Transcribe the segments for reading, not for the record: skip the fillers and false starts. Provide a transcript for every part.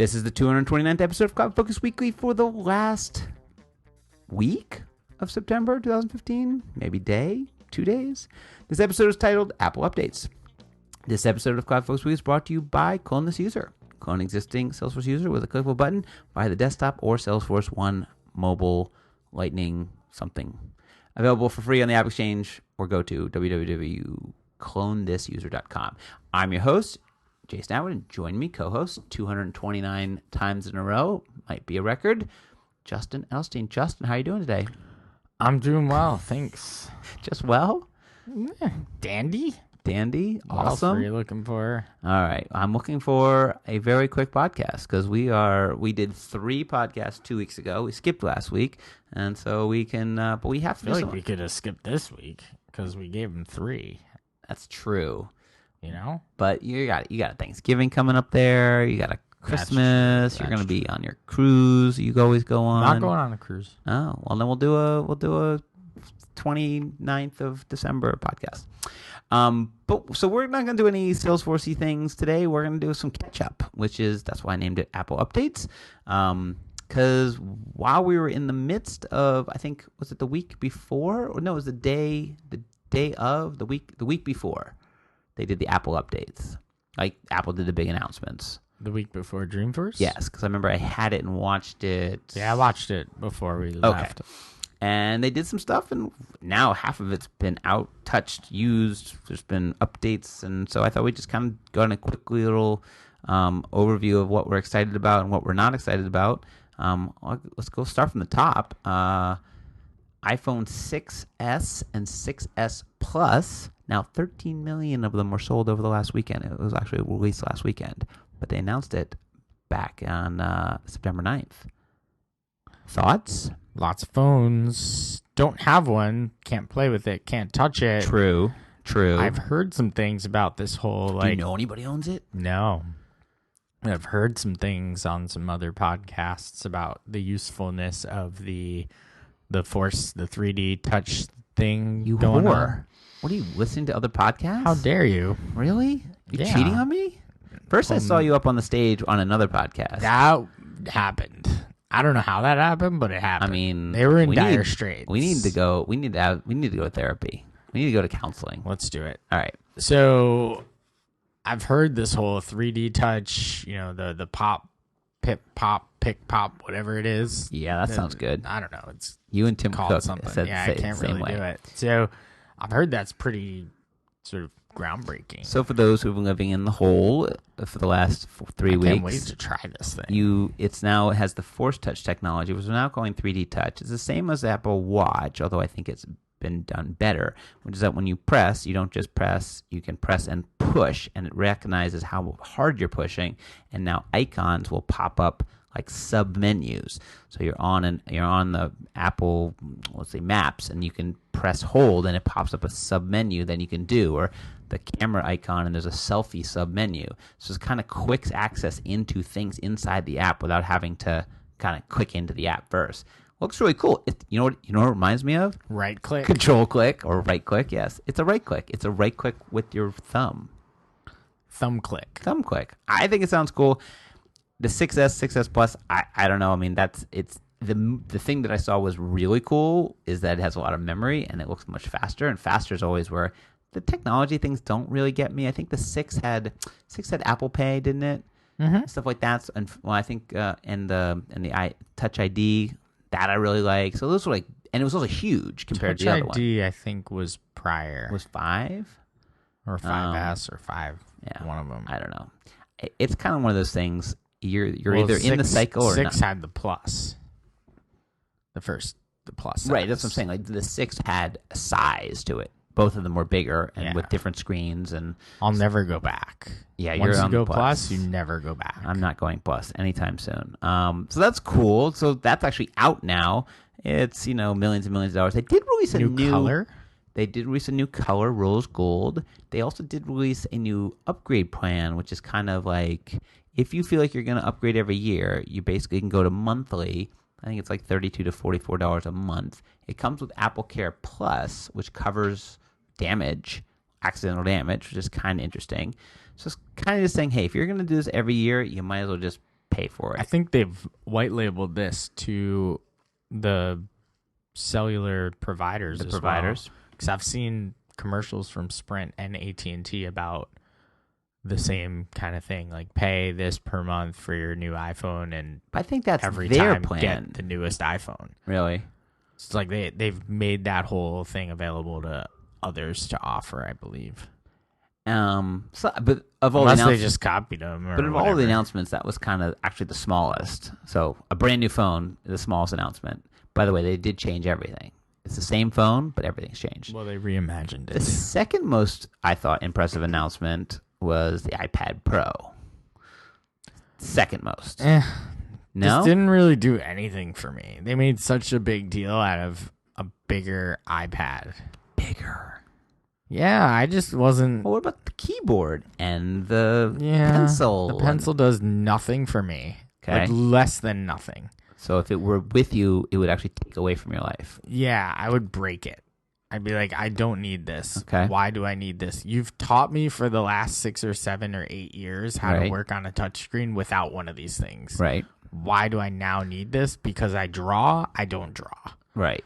This is the 229th episode of CloudFocus Weekly for the last week of September 2015, maybe day, 2 days. This episode is titled Apple Updates. This episode of CloudFocus Weekly is brought to you by Clone This User. Clone existing Salesforce user with a clickable button via the desktop or Salesforce One mobile lightning something. Available for free on the App Exchange or go to www.clonethisuser.com. I'm your host, Jason Atwood, and join me, co-host, 229 times in a row, might be a record, Justin Elstein. Justin, how are you doing today? I'm doing well, thanks. Just well? Yeah, dandy. Dandy? What else Awesome. are you looking for? All right. I'm looking for a very quick podcast because we did 3 podcasts 2 weeks ago. We skipped last week, and so we can, but we have to I feel like we could have skipped this week because we gave them 3. That's true. You know? But you got a Thanksgiving coming up there. You got a Christmas. You're going to be on your cruise. You always go on. Not going on a cruise. Oh, well, then we'll do a 29th of December podcast. But so we're not going to do any Salesforce-y things today. We're going to do some catch-up, that's why I named it Apple Updates. Because while we were in the midst of, I think, was it the week before? Or no, it was the week before they did the Apple Updates. Like, Apple did the big announcements. The week before Dreamforce? Yes, because I remember I had it and watched it. Yeah, I watched it before we left. Okay. And they did some stuff, and now half of it's been out, touched, used. There's been updates, and so I thought we'd just kind of go on a quick little overview of what we're excited about and what we're not excited about. Let's go start from the top. iPhone 6S and 6S Plus. Now, 13 million of them were sold over the last weekend. It was actually released last weekend, but they announced it back on September 9th. Thoughts? Lots of phones. Don't have one. Can't play with it. Can't touch it. True. I've heard some things about this whole, Do you know anybody owns it? No. I've heard some things on some other podcasts about the usefulness of the Force, the 3D touch thing going on. What are you, listening to other podcasts? How dare you? Really? You Yeah. cheating on me? First I saw you up on the stage on another podcast. That happened. I don't know how that happened, but it happened. I mean, they were in dire straits. We need to go to therapy. We need to go to counseling. Let's do it. All right. So I've heard this whole 3D touch, the pop, pip, pop, pick, pop, whatever it is. Yeah, that sounds good. I don't know. It's You and Tim called Cook something. said I can't really do it. So I've heard that's pretty sort of groundbreaking. So for those who've been living in the hole for the last 3 weeks, I can't wait to try this thing. it has the Force Touch technology, which is now calling 3D Touch. It's the same as the Apple Watch, although I think it's been done better, which is that when you press, you don't just press, you can press and push, and it recognizes how hard you're pushing, and now icons will pop up like sub menus. So you're on the Apple, let's say, Maps, and you can press hold and it pops up a sub menu that you can do, or the camera icon and there's a selfie sub menu. So it's kind of quick access into things inside the app without having to kind of click into the app first. Looks really cool. You know what it reminds me of? Right click. Control click or right click. Yes, it's a right click. It's a right click with your thumb. Thumb click. Thumb click. I think it sounds cool. The 6S, 6S Plus, I don't know. I mean, it's the thing that I saw was really cool is that it has a lot of memory and it looks much faster. And faster is always where the technology things don't really get me. I think the 6 had Apple Pay, didn't it? Mm-hmm. Stuff like that. And I think and the Touch ID that I really like. So those were like, and it was also huge compared to the other one. Touch ID, I think, was prior. Was 5 or 5S or 5. Yeah, one of them. I don't know. It's kind of one of those things. You're either in the cycle or 6 not. had the plus. The plus. Right, that's what I'm saying. Like the 6 had a size to it. Both of them were bigger and with different screens. And I'll never go back. Yeah, once you're you go plus, you never go back. I'm not going plus anytime soon. So that's cool. So that's actually out now. It's millions and millions of dollars. They did release a new color. They did release a new color, rose gold. They also did release a new upgrade plan, which is kind of like if you feel like you're going to upgrade every year, you basically can go to monthly. I think it's like $32 to $44 a month. It comes with Apple Care Plus, which covers accidental damage, which is kind of interesting. So it's kind of just saying, hey, if you're going to do this every year, you might as well just pay for I it. think they've white labeled this to the cellular providers. The as providers. Because I've seen commercials from Sprint and AT&T about the same kind of thing, like pay this per month for your new iPhone, and I think that's every their time plan. get the newest iPhone. Really? It's like they've made that whole thing available to others to offer, I believe. But of all Unless they just copied them. But of all the announcements, that was kind of actually the smallest. So a brand new phone, the smallest announcement. By the way, they did change everything. It's the same phone, but everything's changed. Well, they reimagined it. The second most, I thought, impressive announcement was the iPad Pro. Second most. No? No? This didn't really do anything for me. They made such a big deal out of a bigger iPad. Bigger. Yeah, I just wasn't... Well, what about the keyboard and the pencil? The pencil does nothing for me. Okay. Like less than nothing. So if it were with you, it would actually take away from your life. Yeah, I would break it. I'd be like, I don't need this. Okay. Why do I need this? You've taught me for the last 6 or 7 or 8 years how to work on a touchscreen without one of these things. Right. Why do I now need this? Because I draw? I don't draw. Right.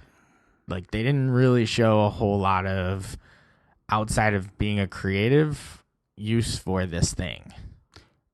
Like, they didn't really show a whole lot of, outside of being a creative, use for this thing.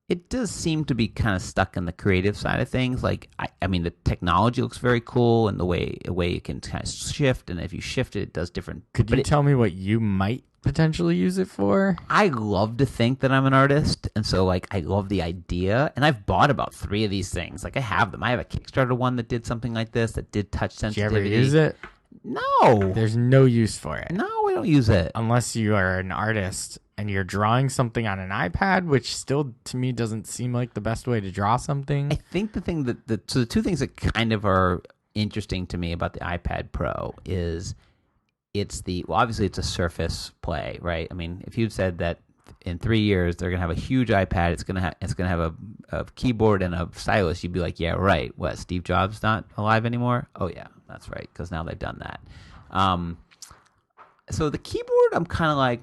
It does seem to be kind of stuck in the creative side of things. Like, I mean, the technology looks very cool, and the way it can kind of shift, and if you shift it, it does different. Could you tell me what you might potentially use it for? I love to think that I'm an artist, and so, like, I love the idea, and I've bought about 3 of these things. Like, I have them. I have a Kickstarter one that did something like this, that did touch sensitivity. Did you ever use it? No. There's no use for it. No, I don't use it. Unless you are an artist and you're drawing something on an iPad, which still, to me, doesn't seem like the best way to draw something. I think the thing so the 2 things that kind of are interesting to me about the iPad Pro is obviously it's a Surface Play, right? I mean, if you'd said that in 3 years they're gonna have a huge iPad, it's gonna have a keyboard and a stylus, you'd be like, yeah, right. What, Steve Jobs not alive anymore? Oh yeah, that's right, because now they've done that. So the keyboard, I'm kind of like,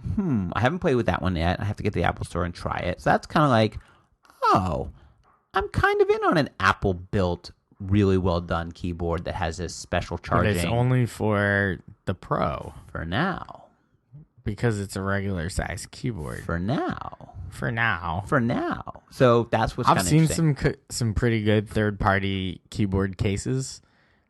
I haven't played with that one yet. I have to get to the Apple Store and try it. So that's kind of like, oh, I'm kind of in on an Apple-built, really well-done keyboard that has this special charging. But it's only for the Pro. For now. Because it's a regular size keyboard. For now. So that's what's kind of interesting. I've seen some pretty good third-party keyboard cases.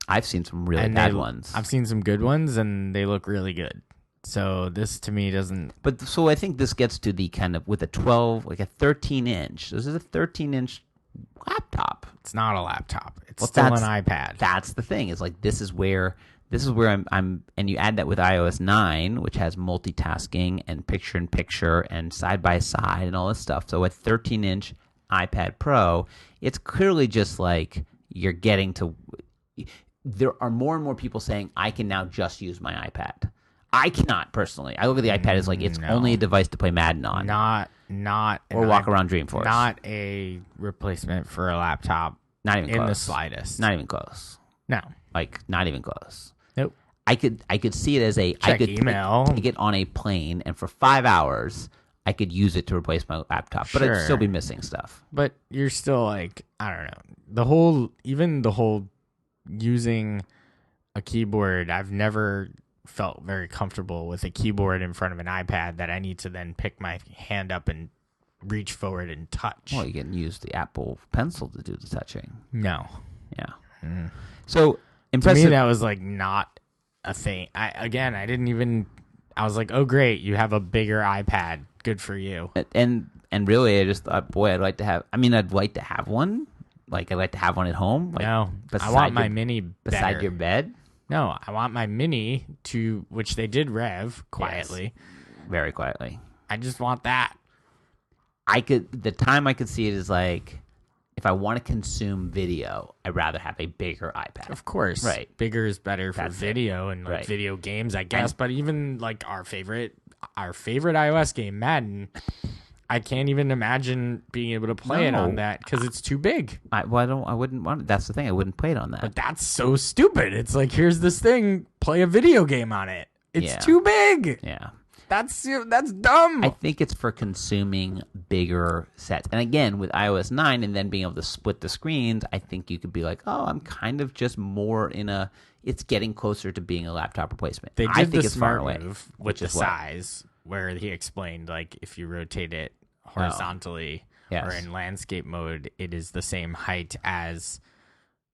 I've seen some really bad ones. I've seen some good ones, and they look really good. So this to me doesn't. But so I think this gets to the kind of with a 12, like a 13-inch. This is a 13-inch laptop. It's not a laptop. It's still an iPad. That's the thing. Is like this is where I'm and you add that with iOS 9, which has multitasking and picture-in-picture and side-by-side and all this stuff. So a 13-inch iPad Pro, it's clearly just like you're getting to. There are more and more people saying, I can now just use my iPad. I cannot, personally. I look at the iPad as like it's only a device to play Madden on. Or walk around Dreamforce. Not a replacement for a laptop. Not even close. In the slightest. Not even close. No. Like, not even close. Nope. I could see it as I could email. take it on a plane, and for 5 hours, I could use it to replace my laptop. But I'd still be missing stuff. But you're still like, I don't know. The whole using a keyboard, I've never felt very comfortable with a keyboard in front of an iPad that I need to then pick my hand up and reach forward and touch. Well, you can use the Apple Pencil to do the touching. No. Yeah. So impressive. To me, that was like not a thing. I was like, oh great, you have a bigger iPad. Good for you. And really, I just thought, boy, I'd like to have one. Like, I'd like to have one at home. Like, no, I want my mini beside your bed. No, I want my mini which they did rev quietly. Yes, very quietly. I just want that. The time I could see it is like, if I want to consume video, I'd rather have a bigger iPad. Of course. Right. Bigger is better for video and like video games, I guess. But even like our favorite iOS game, Madden, I can't even imagine being able to play it on that because it's too big. I wouldn't want it. That's the thing. I wouldn't play it on that. But that's so stupid. It's like, here's this thing, play a video game on it. It's too big. Yeah. That's dumb. I think it's for consuming bigger sets. And again, with iOS 9 and then being able to split the screens, I think you could be like, oh, I'm kind of just more in a. It's getting closer to being a laptop replacement. They did I think the it's far smart away move with the size, where he explained like if you rotate it horizontally or in landscape mode, it is the same height as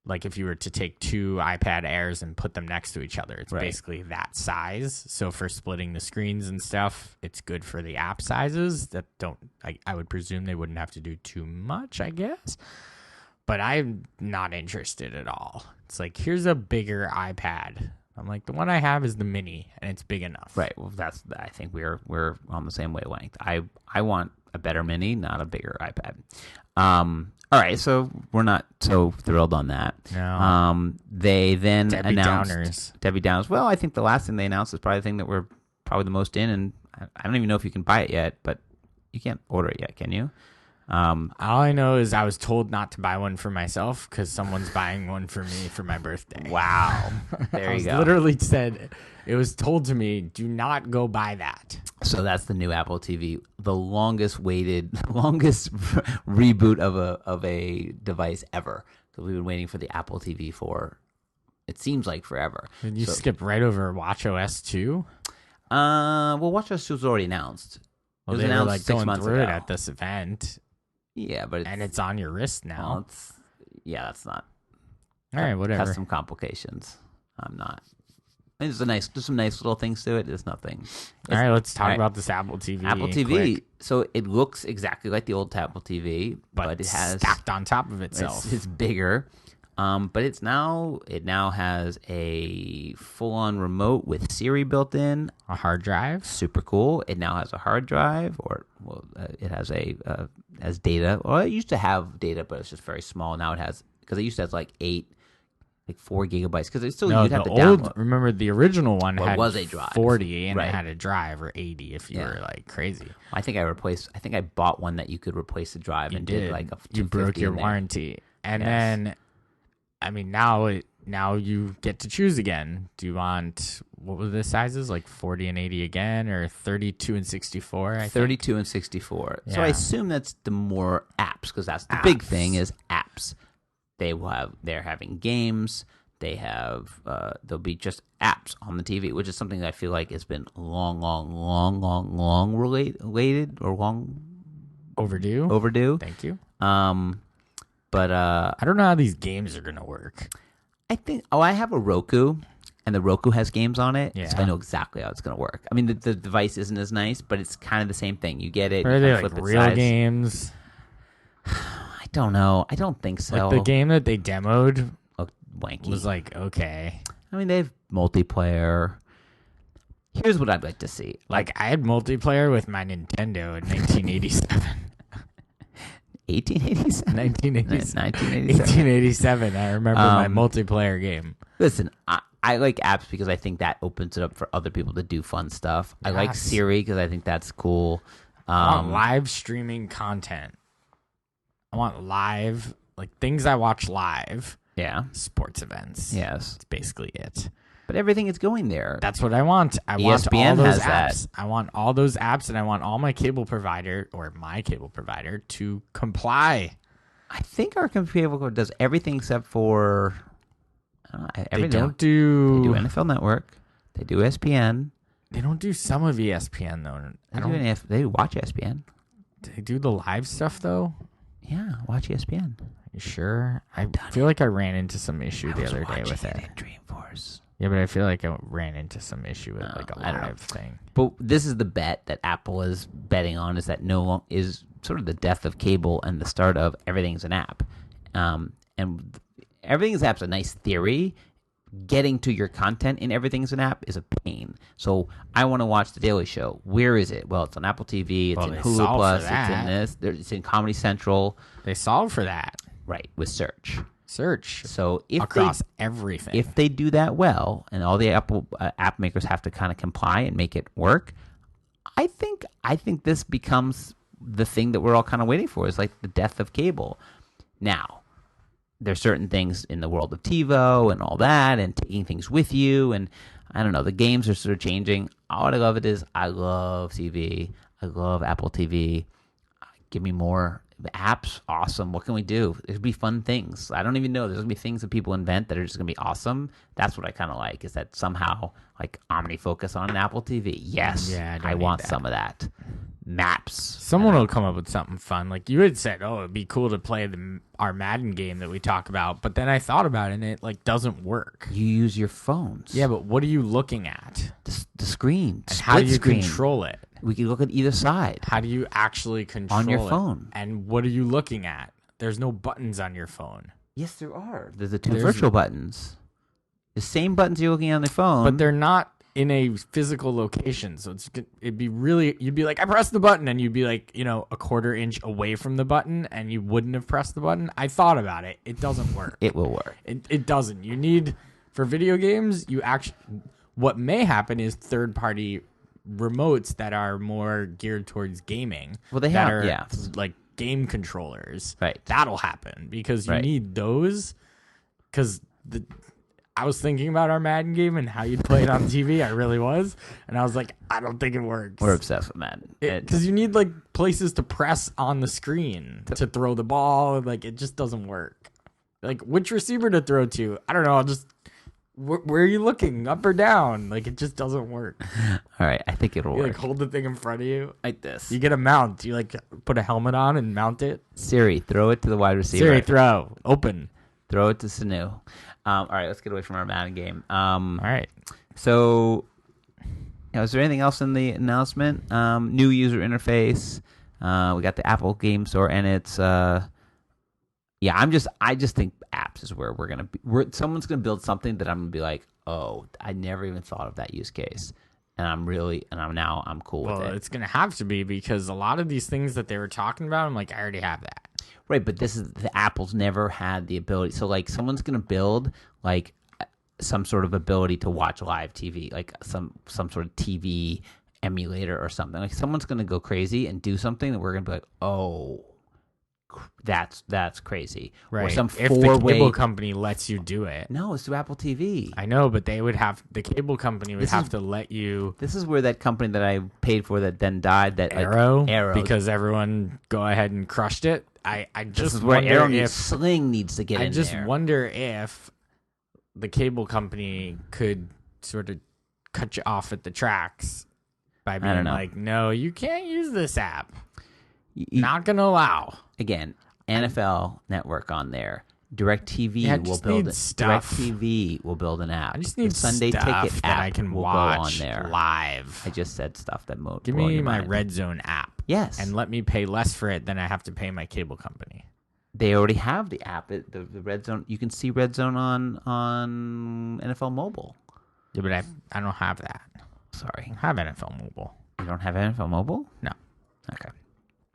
like if you were to take two iPad Airs and put them next to each other. It's basically that size. So for splitting the screens and stuff, it's good for the app sizes that don't. I would presume they wouldn't have to do too much, I guess. But I'm not interested at all. It's like, here's a bigger iPad. I'm like, the one I have is the mini, and it's big enough. Right. Well, I think we're on the same wavelength. I want a better mini, not a bigger iPad. All right, so we're not so thrilled on that. No. They then announced Debbie Downers. Well, I think the last thing they announced is probably the thing that we're probably the most in, and I don't even know if you can buy it yet, but you can't order it yet, can you? All I know is I was told not to buy one for myself because someone's buying one for me for my birthday. Wow. There you go. Literally said, it was told to me, do not go buy that. So that's the new Apple TV, the longest reboot of a device ever. Because we've been waiting for the Apple TV for, it seems like forever. And you skipped right over WatchOS 2? Well, WatchOS 2 was already announced. Well, it was they announced were like 6 going months through ago. it at this event. Yeah, but it's on your wrist now. Well, that's not. All right, whatever. Has some complications. I'm not. There's some nice little things to it. There's nothing. All right, let's talk about this Apple TV. Apple TV. Quick. So it looks exactly like the old Apple TV, but it has stacked on top of itself. It's bigger, but it now has a full-on remote with Siri built in, a hard drive. Super cool. It now has a hard drive, it has has data. Well, it used to have data, but it's just very small. Now it has, because it used to have like 4 gigabytes, because it's still you'd have to download. Remember the original one was a drive 40 and it had a drive, or 80 if you were like crazy. I think I bought one that you could replace the drive and did like a you broke your warranty, and then I mean now you get to choose again. Do you want, what were the sizes, like 40 and 80 again, or 32 and 64? 32 and 64. Yeah. So I assume that's the more apps, because that's the big thing is apps. They're having games. They have there'll be just apps on the TV, which is something that I feel like has been long related or long overdue. Thank you. But I don't know how these games are gonna work. I think I have a Roku, and the Roku has games on it, yeah. So I know exactly how it's gonna work. I mean, the device isn't as nice, but it's kind of the same thing. You get it. Are they like real games? I don't know. I don't think so. Like the game that they demoed wanky. Was like, okay. I mean, they have multiplayer. Here's what I'd like to see. Like I had multiplayer with my Nintendo in 1987. 1887? 1987. I remember my multiplayer game. Listen, I like apps because I think that opens it up for other people to do fun stuff. Yes. I like Siri because I think that's cool. I want live streaming content. I want live, like things I watch live. Yeah. Sports events. Yes. That's basically it. But everything is going there. That's what I want. I want all those apps. I want all those apps, and I want all my cable provider to comply. I think our cable provider does everything except for they don't do. They do NFL Network. They do ESPN. They don't do some of ESPN though. They watch ESPN. They do the live stuff though. Yeah, watch ESPN. You sure? I feel like I ran into some issue the other day with it. In Dreamforce. Yeah, but I feel like I ran into some issue with like a live thing. But this is the bet that Apple is betting on, is that is sort of the death of cable and the start of everything's an app. And everything's an app's a nice theory. Getting to your content in everything's an app is a pain. So I want to watch The Daily Show. Where is it? Well, it's on Apple TV. It's in Hulu Plus. It's in this. It's in Comedy Central. They solve for that. Right, with search. So across everything. If they do that well, and all the Apple app makers have to kind of comply and make it work, I think this becomes the thing that we're all kind of waiting for, is like the death of cable. Now, there's certain things in the world of TiVo and all that, and taking things with you, and I don't know, the games are sort of changing. All I love it is I love TV. I love Apple TV. Give me more. The apps, awesome. What can we do? There'll be fun things. I don't even know. There's going to be things that people invent that are just going to be awesome. That's what I kind of like, is that somehow, like OmniFocus on an Apple TV. Yes, Yeah, I want some of that. Maps. Someone will come up with something fun. Like you had said, oh, it'd be cool to play our Madden game that we talk about. But then I thought about it, and it like doesn't work. You use your phones. Yeah, but what are you looking at? The screen. And how do you screen. control it? We can look at either side. How do you actually control on your it? phone? And what are you looking at? There's no buttons on your phone. Yes, there are. There's the two virtual buttons. The same buttons you're looking at on the phone. But they're not in a physical location. So it'd be really, you'd be like, I pressed the button, and you'd be like, a quarter inch away from the button, and you wouldn't have pressed the button. I thought about it. It doesn't work. It will work. It doesn't. You need, for video games, what may happen is third-party remotes that are more geared towards gaming. Well, they that have, are yeah. like game controllers. Right. That'll happen because you Right. need those. Because I was thinking about our Madden game and how you'd play it on TV. I really was. And I was like, I don't think it works. We're obsessed with Madden. Because you need like places to press on the screen to throw the ball. Like it just doesn't work. Like which receiver to throw to? I don't know. I'll just where are you looking? Up or down? Like it just doesn't work. All right, I think it'll You work. like hold the thing in front of you Like this. You get a mount. You like put a helmet on and mount it. Siri, throw it to the wide receiver. Siri, throw. Open. Throw it to Sanu. All right, let's get away from our Madden game. All right. So, is there anything else in the announcement? New user interface. We got the Apple Game Store, and it's I just think apps is where we're gonna be. Someone's gonna build something that I'm gonna be like, oh, I never even thought of that use case, and I'm cool with it. Well, it's gonna have to be because a lot of these things that they were talking about, I'm like, I already have that. Right, but the Apple's never had the ability. So, like, someone's going to build, like, some sort of ability to watch live TV, like some sort of TV emulator or something. Like, someone's going to go crazy and do something that we're going to be like, oh, that's crazy. Right. Or some if the cable company lets you do it. No, it's through Apple TV. I know, but the cable company would have to let you. This is where that company that I paid for that then died. That Arrow, Arrow, because everyone go ahead and crushed it. I just this is where wonder Arrow if Sling needs to get in there. I just wonder if the cable company could sort of cut you off at the tracks by being like, no, you can't use this app. Not going to allow. Again, NFL Network on there. DirecTV will build it. DirecTV will build an app. I just need the Sunday stuff Ticket that app I can will watch go on there. live. I just said stuff that give me my Red Zone app. Yes, and let me pay less for it than I have to pay my cable company. They already have the app. The Red Zone. You can see Red Zone on NFL Mobile. Yeah, but I don't have that. Sorry, I don't have NFL Mobile. You don't have NFL Mobile? No. Okay.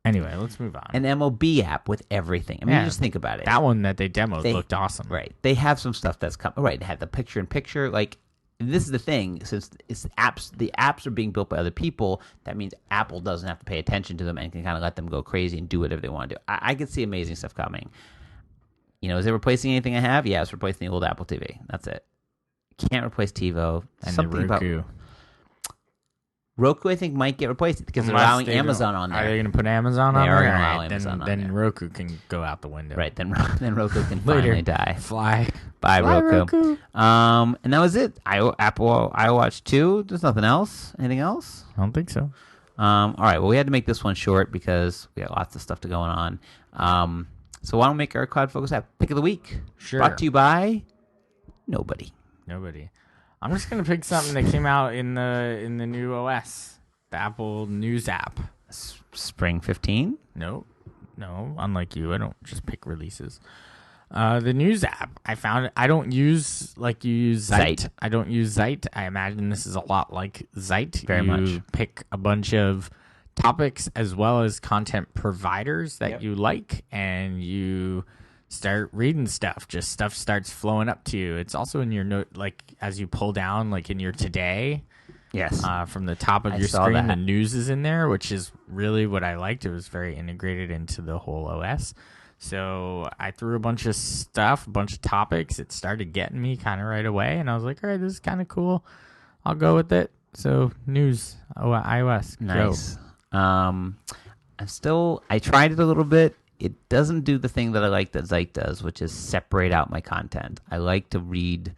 Anyway, let's move on. An MLB app with everything. I mean, you just think about it. That one that they demoed looked awesome. Right. They have some stuff that's coming. Right. They had the picture-in-picture. Like, this is the thing. Since it's apps, the apps are being built by other people. That means Apple doesn't have to pay attention to them and can kind of let them go crazy and do whatever they want to do. I could see amazing stuff coming. Is it replacing anything I have? Yeah, it's replacing the old Apple TV. That's it. Can't replace TiVo. And the Roku. Roku, I think, might get replaced because they're allowing Amazon on there. Are they going to put Amazon on there? They are going to allow Amazon on there. Then Roku can go out the window. Right, then Roku can finally die. Fly. Bye, Roku. And that was it. Apple iWatch 2. There's nothing else. Anything else? I don't think so. All right, well, we had to make this one short because we got lots of stuff to going on. So why don't we make our CloudFocus app pick of the week? Sure. Brought to you by nobody. I'm just gonna pick something that came out in the new OS, the Apple News app. Spring 15? No. Unlike you, I don't just pick releases. The News app, I found it. I don't use like you use Zeit. I don't use Zeit. I imagine this is a lot like Zeit. Very much. You pick a bunch of topics as well as content providers that you like, and you start reading stuff. Just stuff starts flowing up to you. It's also in your note, like as you pull down, like in your today. Yes. From the top of your screen, the news is in there, which is really what I liked. It was very integrated into the whole OS. So I threw a bunch of stuff, a bunch of topics. It started getting me kind of right away, and I was like, all right, this is kind of cool. I'll go with it. So news, iOS, Nice. I tried it a little bit. It doesn't do the thing that I like that Zeit does, which is separate out my content. I like to read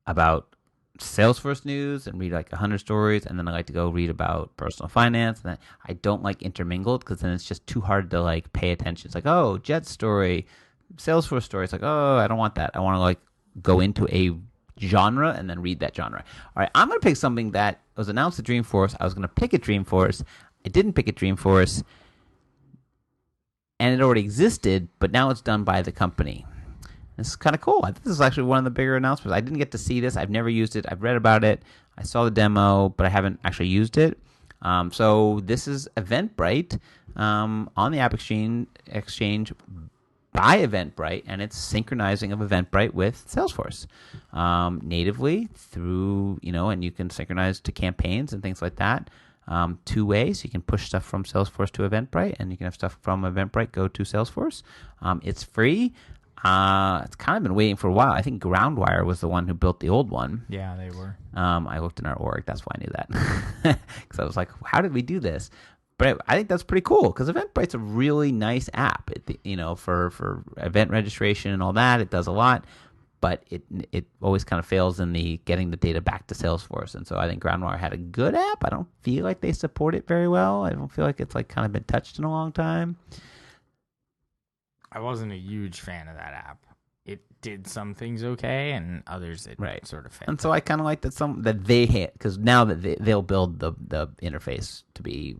about Salesforce news and read like 100 stories, and then I like to go read about personal finance. And I don't like intermingled because then it's just too hard to like pay attention. It's like, oh, Jet story, Salesforce story. It's like, oh, I don't want that. I want to like go into a genre and then read that genre. All right, I'm going to pick something that was announced at Dreamforce. I was going to pick a Dreamforce. I didn't pick a Dreamforce, and it already existed, but now it's done by the company. This is kind of cool. I think this is actually one of the bigger announcements. I didn't get to see this. I've never used it. I've read about it. I saw the demo, but I haven't actually used it. So this is Eventbrite on the App Exchange by Eventbrite, and it's synchronizing of Eventbrite with Salesforce natively through, and you can synchronize to campaigns and things like that. Two ways. You can push stuff from Salesforce to Eventbrite, and you can have stuff from Eventbrite go to Salesforce. It's free. It's kind of been waiting for a while. I think Groundwire was the one who built the old one. Yeah, they were. I looked in our org. That's why I knew that. Because I was like, how did we do this? But I think that's pretty cool because Eventbrite's a really nice app. For event registration and all that, it does a lot. But it always kind of fails in the getting the data back to Salesforce. And so I think Groundwire had a good app. I don't feel like they support it very well. I don't feel like it's like kind of been touched in a long time. I wasn't a huge fan of that app. It did some things okay, and others it sort of failed. And so I kind of like that they hit, because now that they'll build the interface to be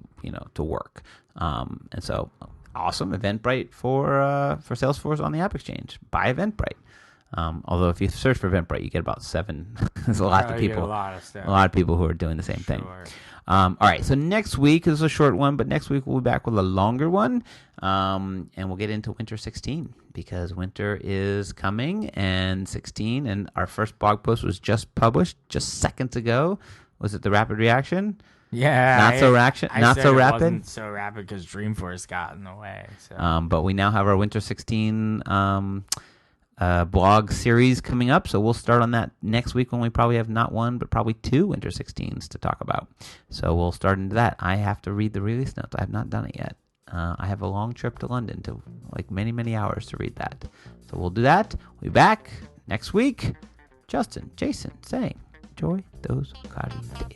to work. And so awesome Eventbrite for Salesforce on the App Exchange by Eventbrite. Although if you search for Eventbrite, you get about 7. There's a lot of people. A lot of stuff. A lot of people who are doing the same thing. All right, so next week is a short one, but next week we'll be back with a longer one, and we'll get into Winter 16 because winter is coming, and 16, and our first blog post was just published just seconds ago. Was it the rapid reaction? Yeah, not so rapid. It wasn't so rapid because Dreamforce got in the way. So. But we now have our Winter 16. Blog series coming up, so we'll start on that next week when we probably have not one but probably 2 Winter 16s to talk about. So we'll start into that. I have to read the release notes. I have not done it yet. I have a long trip to London to like many hours to read that. So we'll do that. We'll be back next week. Justin, Jason saying enjoy those cloudy days.